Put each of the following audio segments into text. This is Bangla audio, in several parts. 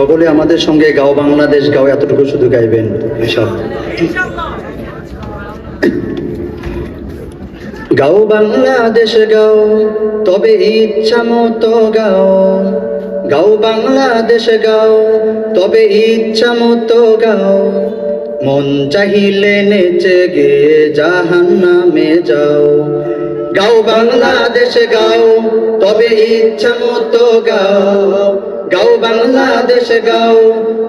সকলে আমাদের সঙ্গে গাও বাংলাদেশ গাও এতটুকু শুধু গাইবেন ইনশাআল্লাহ। গাও বাংলাদেশ গাও তবে ইচ্ছা মতো গাও, গাও বাংলাদেশ গাও তবে ইচ্ছা মতো গাও, মন চাহিলে নেচে গিয়ে জাহান্নামে যাও। গাও বাংলাদেশ গাও তবে ইচ্ছা মতো গাও, গাও বাংলাদেশ গাও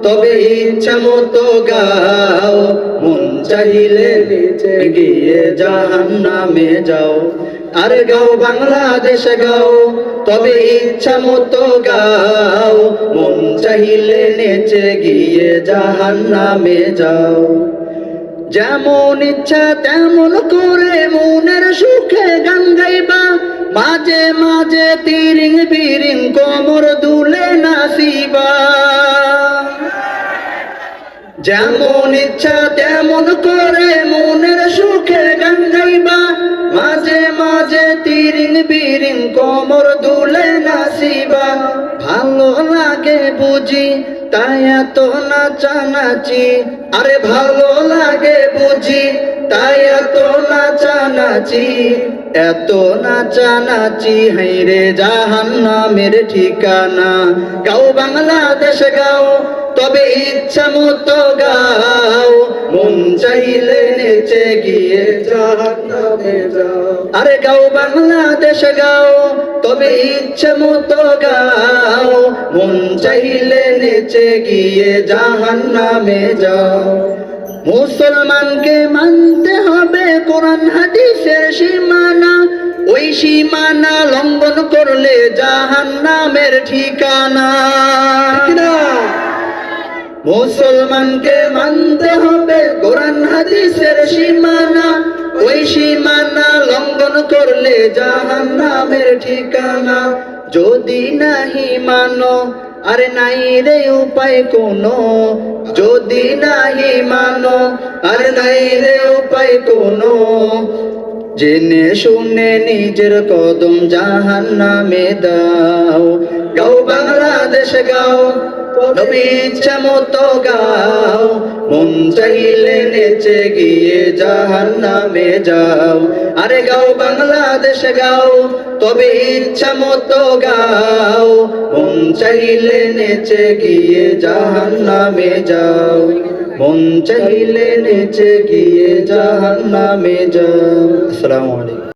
তবে ইচ্ছা মতো গাও, মন চাহিলে নেচে গিয়ে জাহান্নামে যাও। আরে গাও বাংলাদেশ গাও তবে ইচ্ছা মতো গাও, মন চাহিলে নেচে গিয়ে জাহান্নামে যাও। যেমন ইচ্ছা তেমন করে মনের সুখে গান গাইবা, মাঝে মাঝে তিরিং বিরিং কোমর দুলে নাচিবা। যেমন ইচ্ছা তেমন করে মনের সুখে গান গাইবা, মাঝে মাঝে তিরিং বিরিং কোমর দুলে নাচিবা। ভালো লাগে বুঝি তাই এত নাচানাচি, আরে ভালো লাগে বুঝি তাই এত নাচানাচি, এত নাচানাচি হাইরে জাহান্নামের ঠিকানা। গাও বাংলাদেশ গাও তবে ইচ্ছা মতো গাও, মন চাইলে নেচে গিয়ে জাহান্নামে যাও। আরে গাও বাংলাদেশ গাও তবে ইচ্ছা মতো গাও, মন চাইলে নেচে গিয়ে জাহান্নামে যাও। মুসলমানকে মানতে হবে কোরআন হাদিসের সীমানা, ওই সীমানা লঙ্ঘন করলে জাহান্নামের ঠিকানা। মুসলমানকে মানতে হবে কোরআন হাদিসের সীমানা, ওই সীমানা লঙ্ঘন করলে জাহান্নামের ঠিকানা। যদি নাহি মানো আরে নাই রে উপায় কোনো, যদি নাহি মানো আরে নাই রে উপায় কোনো, জেনে শুনে নিজের কদম জাহান্নামে দাও। গাও বাংলাদেশ গাও তবে ইচ্ছা মতো গাও, মন চাইলে নেচে গিয়ে জাহান্নামে যাও। আরে গাও বাংলাদেশ গাও তবে ইচ্ছা মতো গাও, মন চাইলে নেচে গিয়ে জাহান্নামে যাও, মন চাইলে নেচে গিয়ে জাহান্নামে যাও। আসসালামু আলাইকুম।